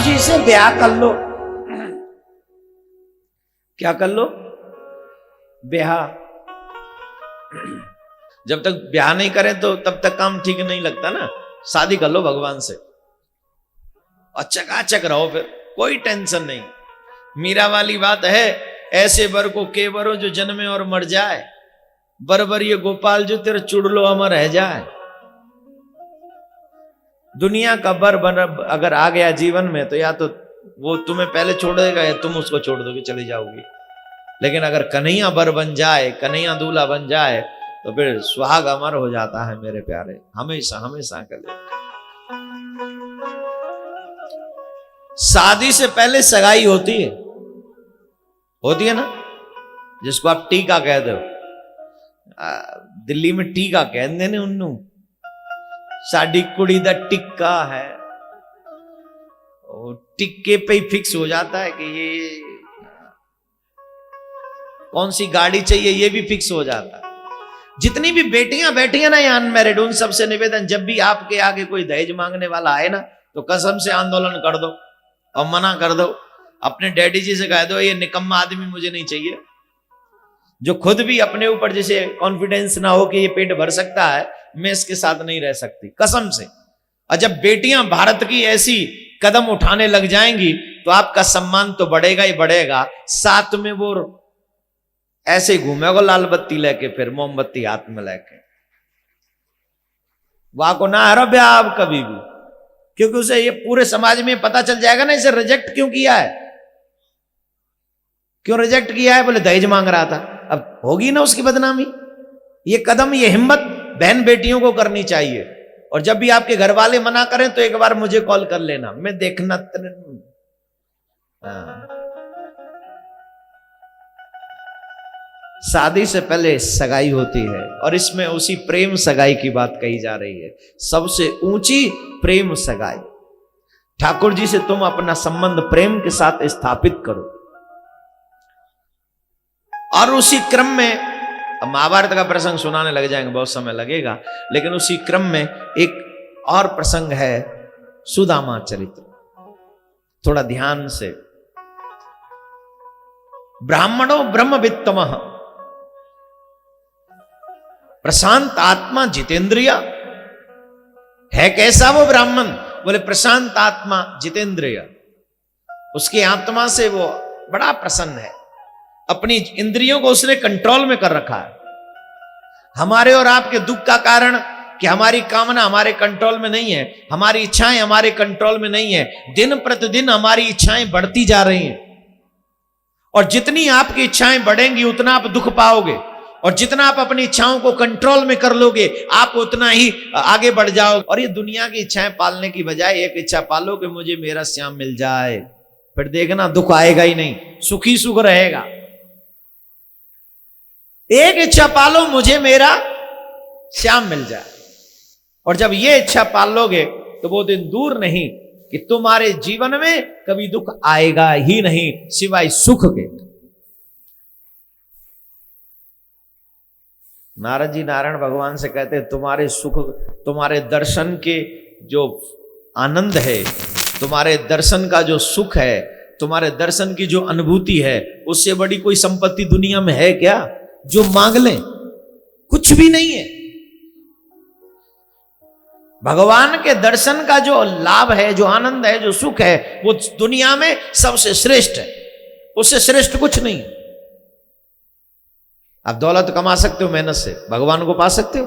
जी से ब्याह कर लो। क्या कर लो? ब्याह। जब तक ब्याह नहीं करें तो तब तक काम ठीक नहीं लगता ना। शादी कर लो भगवान से और चकाचक रहो, फिर कोई टेंशन नहीं। मीरा वाली बात है, ऐसे बर को के बरो जो जन्मे और मर जाए, बरबर ये गोपाल जो तेरे चुड़लो अमर रह जाए। दुनिया का बर बन अगर आ गया जीवन में तो या तो वो तुम्हें पहले छोड़ देगा या तुम उसको छोड़ दोगे, चली जाओगी। लेकिन अगर कन्हैया बर बन जाए, कन्हैया दूल्हा बन जाए तो फिर सुहाग अमर हो जाता है मेरे प्यारे, हमेशा हमेशा के लिए। शादी से पहले सगाई होती है ना, जिसको आप टीका कह दो। दिल्ली में टीका कहते ने उन्नू, साड़ी कुड़ी दा टिक्का है। टिक्के पे ही फिक्स हो जाता है कि ये कौन सी गाड़ी चाहिए, ये भी फिक्स हो जाता है। जितनी भी बेटियां बैठी है ना यहाँ अनमैरिड, उन सबसे निवेदन, जब भी आपके आगे कोई दहेज मांगने वाला आए ना तो कसम से आंदोलन कर दो और मना कर दो। अपने डैडी जी से कह दो ये निकम्मा आदमी मुझे नहीं चाहिए, जो खुद भी अपने ऊपर जैसे कॉन्फिडेंस ना हो कि ये पेट भर सकता है, मैं इसके साथ नहीं रह सकती कसम से। और जब बेटियां भारत की ऐसी कदम उठाने लग जाएंगी तो आपका सम्मान तो बढ़ेगा ही बढ़ेगा, साथ में वो ऐसे घूमेगा लाल बत्ती लेके, फिर मोमबत्ती हाथ में लेके। वहां को ना हरो ब्याह आप कभी भी, क्योंकि उसे ये पूरे समाज में पता चल जाएगा ना इसे रिजेक्ट क्यों किया है। क्यों रिजेक्ट किया है? बोले दहेज मांग रहा था। अब होगी ना उसकी बदनामी। ये कदम, ये हिम्मत बहन बेटियों को करनी चाहिए। और जब भी आपके घर वाले मना करें तो एक बार मुझे कॉल कर लेना, मैं देखना। शादी से पहले सगाई होती है और इसमें उसी प्रेम सगाई की बात कही जा रही है। सबसे ऊंची प्रेम सगाई। ठाकुर जी से तुम अपना संबंध प्रेम के साथ स्थापित करो। और उसी क्रम में, अब महाभारत का प्रसंग सुनाने लग जाएंगे, बहुत समय लगेगा, लेकिन उसी क्रम में एक और प्रसंग है, सुदामा चरित्र। थोड़ा ध्यान से। ब्राह्मणो ब्रह्मवित्तमः प्रशांत आत्मा जितेंद्रिय। है कैसा वो ब्राह्मण? बोले प्रशांत आत्मा जितेंद्रिय। उसकी आत्मा से वो बड़ा प्रसन्न है, अपनी इंद्रियों को उसने कंट्रोल में कर रखा है। हमारे और आपके दुख का कारण कि हमारी कामना हमारे कंट्रोल में नहीं है, हमारी इच्छाएं हमारे कंट्रोल में नहीं है। दिन प्रतिदिन हमारी इच्छाएं बढ़ती जा रही हैं, और जितनी आपकी इच्छाएं बढ़ेंगी उतना आप दुख पाओगे, और जितना आप अपनी इच्छाओं को कंट्रोल में कर लोगे आप उतना ही आगे बढ़ जाओगे। और ये दुनिया की इच्छाएं पालने की बजाय एक इच्छा पालो कि मुझे मेरा श्याम मिल जाए, फिर देखना दुख आएगा ही नहीं, सुखी सुख रहेगा। एक इच्छा पालो, मुझे मेरा श्याम मिल जाए। और जब ये इच्छा पाल लोगे तो वो दिन दूर नहीं कि तुम्हारे जीवन में कभी दुख आएगा ही नहीं सिवाय सुख के। नारद जी नारायण भगवान से कहते हैं, तुम्हारे सुख, तुम्हारे दर्शन के जो आनंद है, तुम्हारे दर्शन का जो सुख है, तुम्हारे दर्शन की जो अनुभूति है, उससे बड़ी कोई संपत्ति दुनिया में है क्या? जो मांग लें कुछ भी नहीं है। भगवान के दर्शन का जो लाभ है, जो आनंद है, जो सुख है, वो दुनिया में सबसे श्रेष्ठ है, उससे श्रेष्ठ कुछ नहीं। आप दौलत कमा सकते हो मेहनत से, भगवान को पा सकते हो।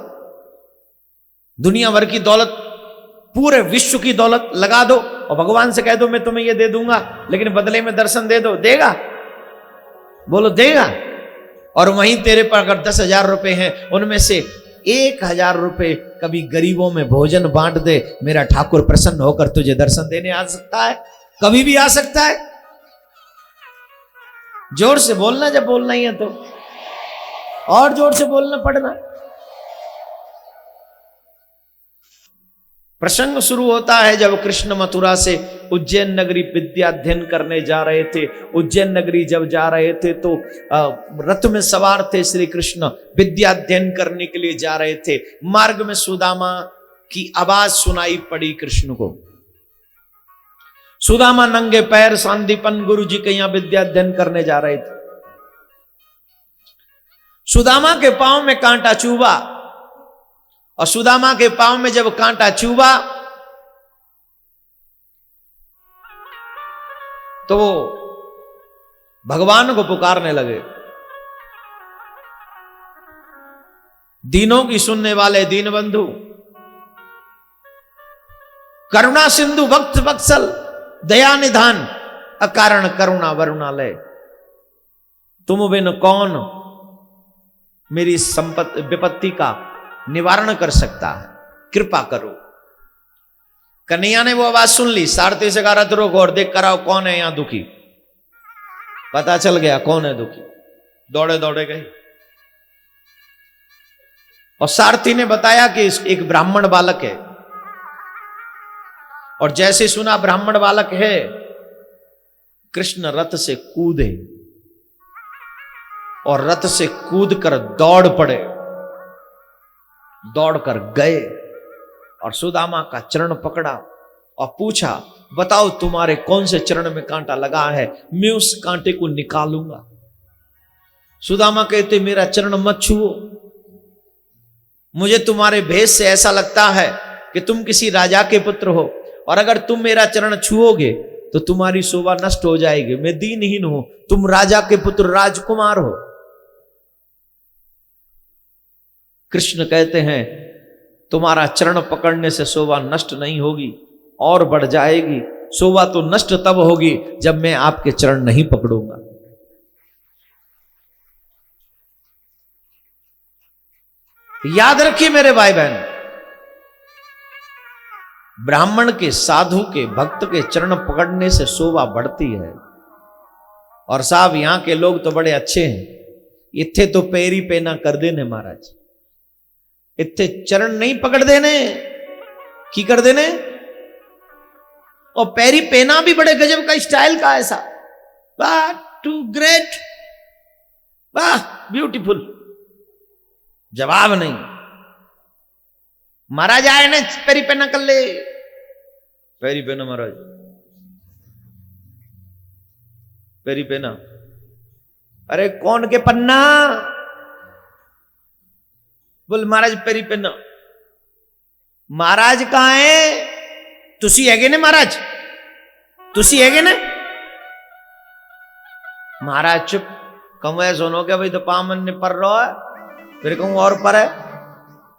दुनिया भर की दौलत, पूरे विश्व की दौलत लगा दो और भगवान से कह दो मैं तुम्हें ये दे दूंगा, लेकिन बदले में दर्शन दे दो, देगा? बोलो देगा? और वहीं तेरे पर अगर 10,000 रुपए हैं, उनमें से 1,000 रुपए कभी गरीबों में भोजन बांट दे, मेरा ठाकुर प्रसन्न होकर तुझे दर्शन देने आ सकता है, कभी भी आ सकता है। जोर से बोलना जब बोलना ही है तो, और जोर से बोलना पड़ना। प्रसंग शुरू होता है जब कृष्ण मथुरा से उज्जैन नगरी विद्या अध्ययन करने जा रहे थे। उज्जैन नगरी जब जा रहे थे तो रथ में सवार थे श्री कृष्ण, विद्या अध्ययन करने के लिए जा रहे थे। मार्ग में सुदामा की आवाज सुनाई पड़ी कृष्ण को। सुदामा नंगे पैर सांदीपन गुरु जी के यहां विद्या अध्ययन करने जा रहे थे। सुदामा के पांव में कांटा चुभा, और सुदामा के पांव में जब कांटा चुभा तो वो भगवान को पुकारने लगे। दीनों की सुनने वाले दीन बंधु, करुणा सिंधु भक्त वत्सल, दया निधान, अकारण करुणा वरुणालय, तुम बिन कौन मेरी संपत्ति विपत्ति का निवारण कर सकता है, कृपा करो। कन्हैया ने वो आवाज सुन ली, सारथी से कहा रथ रोको और देख कर आओ कौन है यहां दुखी। पता चल गया कौन है दुखी, दौड़े दौड़े गए और सारथी ने बताया कि एक ब्राह्मण बालक है। और जैसे सुना ब्राह्मण बालक है, कृष्ण रथ से कूदे और रथ से कूदकर दौड़ पड़े, दौड़कर गए और सुदामा का चरण पकड़ा और पूछा, बताओ तुम्हारे कौन से चरण में कांटा लगा है, मैं उस कांटे को निकालूंगा। सुदामा कहते, मेरा चरण मत छुओ, मुझे तुम्हारे भेष से ऐसा लगता है कि तुम किसी राजा के पुत्र हो, और अगर तुम मेरा चरण छुओगे तो तुम्हारी शोभा नष्ट हो जाएगी। मैं दीनहीन हूं, तुम राजा के पुत्र राजकुमार हो। कृष्ण कहते हैं, तुम्हारा चरण पकड़ने से शोभा नष्ट नहीं होगी और बढ़ जाएगी। शोभा तो नष्ट तब होगी जब मैं आपके चरण नहीं पकड़ूंगा। याद रखिए मेरे भाई बहन, ब्राह्मण के, साधु के, भक्त के चरण पकड़ने से शोभा बढ़ती है। और साहब यहां के लोग तो बड़े अच्छे हैं, इत्थे तो पैरी पेना कर देने महाराज, इत्थे चरण नहीं पकड़ देने, की कर देने। और पैरी पेना भी बड़े गजब का स्टाइल का ऐसा, वाह टू ग्रेट, वाह ब्यूटीफुल, जवाब नहीं। महाराज आए ने पैरी पेना कर ले, पैरी पेना महाराज, पैरी पेना, अरे कौन के पन्ना, बोल महाराज पैरी पेना। महाराज कहां है, तुसी हैगे ने महाराज, तुसी हैगे ने। महाराज चुप, कहूं ऐसा सुनो क्या भाई, तो पामन ने पर रहा है, फिर कहूं और पर है।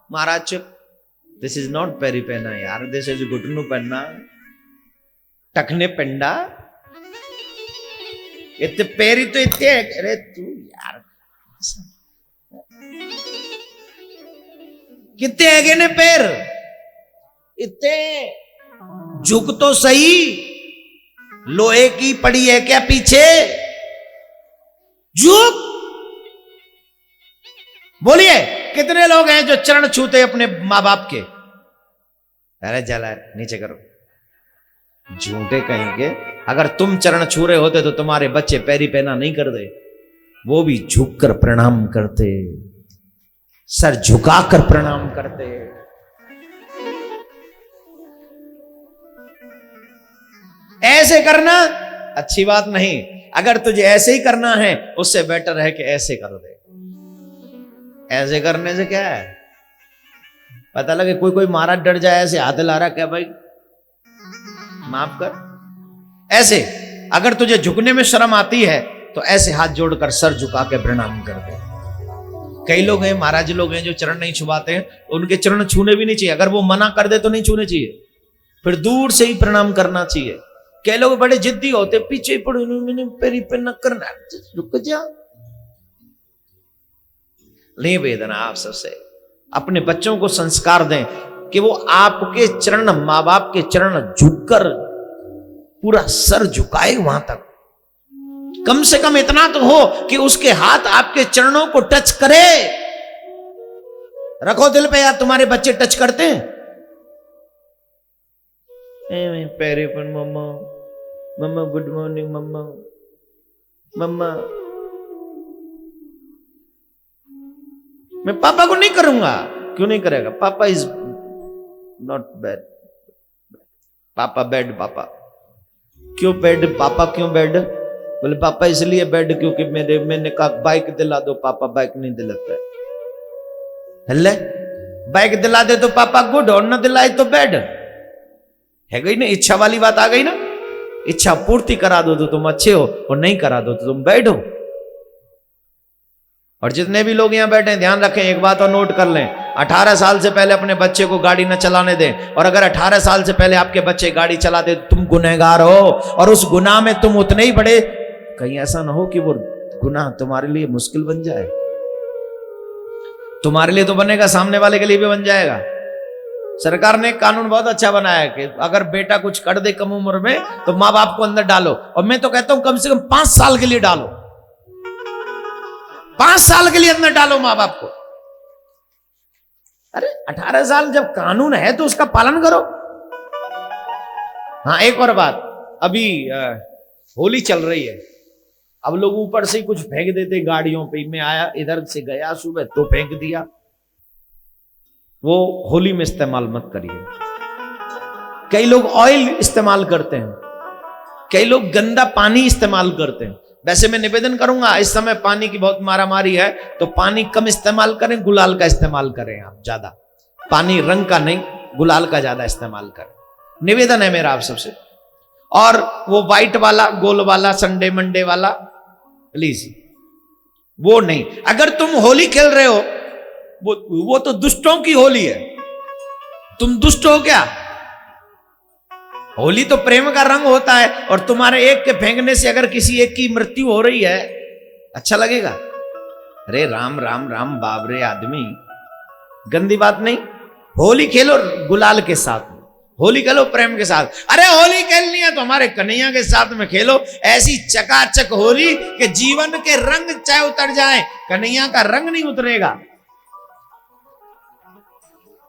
महाराज चुप, दिस इज नॉट पैरी पेना यार, दिस इज घुटनू पहनना, टखने पेंडा, इतने पैरी तो इतने। अरे तू यार कितने हैगे ने पैर, इतने झुक तो सही, लोहे की पड़ी है क्या पीछे, झुक। बोलिए कितने लोग हैं जो चरण छूते अपने मां बाप के। अरे जला नीचे करो, झूठे कहेंगे। अगर तुम चरण छू रहे होते तो तुम्हारे बच्चे पैरी पेना नहीं करते, वो भी झुककर प्रणाम करते, सर झुकाकर प्रणाम करते। ऐसे करना अच्छी बात नहीं, अगर तुझे ऐसे ही करना है उससे बेटर है कि ऐसे कर दे। ऐसे करने से क्या है, पता लगे कोई कोई महाराज डर जाए, ऐसे हाथ ला रहा, क्या भाई माफ कर। ऐसे अगर तुझे झुकने में शर्म आती है तो ऐसे हाथ जोड़कर सर झुका के प्रणाम कर दे। कई लोग हैं, महाराज लोग हैं जो चरण नहीं छुपाते हैं, उनके चरण छूने भी नहीं चाहिए। अगर वो मना कर दे तो नहीं छूने चाहिए, फिर दूर से ही प्रणाम करना चाहिए। कई लोग बड़े जिद्दी होते, पीछे पड़ो, मैंने पैरी पे न करना, रुक जा। नहीं वेदना, आप सबसे अपने बच्चों को संस्कार दें कि वो आपके चरण, मां बाप के चरण झुककर पूरा सर झुकाए वहां तक। कम से कम इतना तो हो कि उसके हाथ आपके चरणों को टच करे। रखो दिल पे यार, तुम्हारे बच्चे टच करते हैं। पैरे पर मम्मा, मम्मा गुड मॉर्निंग मम्मा, मम्मा। मैं पापा को नहीं करूंगा। क्यों नहीं करेगा? पापा इज नॉट बैड, पापा बैड, पापा क्यों बेड पापा, क्यों बेड? बोले पापा इसलिए बेड क्योंकि मैंने कहा बाइक दिला दो, पापा बाइक नहीं दिलाता है। हल्ले बाइक दिला दे तो पापा गुड, और न दिलाए तो बेड। है गई ना, इच्छा वाली बात आ गई ना। इच्छा पूर्ति करा दो तो तुम अच्छे हो, और नहीं करा दो तो तुम बैड हो। और जितने भी लोग यहां बैठे हैं ध्यान रखें, एक बात और नोट कर लें, 18 साल से पहले अपने बच्चे को गाड़ी न चलाने दें। और अगर 18 साल से पहले आपके बच्चे गाड़ी चला दे तो तुम गुनहगार हो, और उस गुनाह में तुम उतने ही बड़े, कहीं ऐसा ना हो कि वो गुनाह तुम्हारे लिए मुश्किल बन जाए। तुम्हारे लिए तो बनेगा, सामने वाले के लिए भी बन जाएगा। सरकार ने कानून बहुत अच्छा बनाया है कि अगर बेटा कुछ कर दे कम उम्र में तो माँ बाप को अंदर डालो, और मैं तो कहता हूं कम से कम 5 साल के लिए डालो, 5 साल के लिए अंदर डालो माँ बाप को। अरे 18 साल जब कानून है तो उसका पालन करो। हाँ, एक और बात, अभी होली चल रही है, अब लोग ऊपर से ही कुछ फेंक देते गाड़ियों पे। मैं आया इधर से गया सुबह तो फेंक दिया, वो होली में इस्तेमाल मत करिए। कई लोग ऑयल इस्तेमाल करते हैं, कई लोग गंदा पानी इस्तेमाल करते हैं। वैसे मैं निवेदन करूंगा, इस समय पानी की बहुत मारामारी है तो पानी कम इस्तेमाल करें, गुलाल का इस्तेमाल करें। आप ज्यादा पानी रंग का नहीं, गुलाल का ज्यादा इस्तेमाल करें, निवेदन है मेरा आप सबसे। और वो व्हाइट वाला गोल वाला संडे मंडे वाला प्लीज वो नहीं। अगर तुम होली खेल रहे हो, वो तो दुष्टों की होली है, तुम दुष्ट हो क्या? होली तो प्रेम का रंग होता है, और तुम्हारे एक के फेंकने से अगर किसी एक की मृत्यु हो रही है, अच्छा लगेगा? अरे राम राम राम बाबरे आदमी, गंदी बात नहीं। होली खेलो गुलाल के साथ, होली खेलो प्रेम के साथ। अरे होली खेलनी है तो हमारे कन्हैया के साथ में खेलो, ऐसी चकाचक होली कि जीवन के रंग चाहे उतर जाए, कन्हैया का रंग नहीं उतरेगा।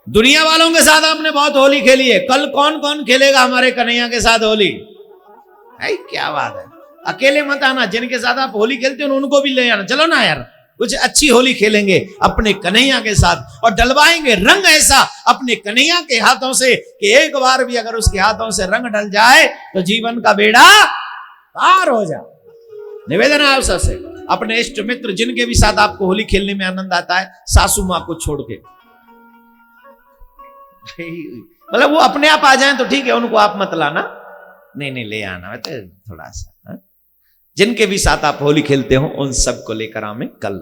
दुनिया वालों के साथ आपने बहुत होली खेली है, कल कौन कौन खेलेगा हमारे कन्हैया के साथ होली? है क्या बात है। अकेले मत आना, जिनके साथ आप होली खेलते हो उनको भी ले आना। चलो ना यार, कुछ अच्छी होली खेलेंगे अपने कन्हैया के साथ, और डलवाएंगे रंग ऐसा अपने कन्हैया के हाथों से कि एक बार भी अगर उसके हाथों से रंग डल जाए तो जीवन का बेड़ा पार हो जाए। निवेदन है आप सबसे, अपने इष्ट मित्र जिनके भी साथ आपको होली खेलने में आनंद आता है, सासू माँ को छोड़ के, मतलब वो अपने आप आ जाएं तो ठीक है, उनको आप मत लाना, नहीं ले आना थोड़ा सा। जिनके भी साथ आप होली खेलते हो उन सबको लेकर आवे कल।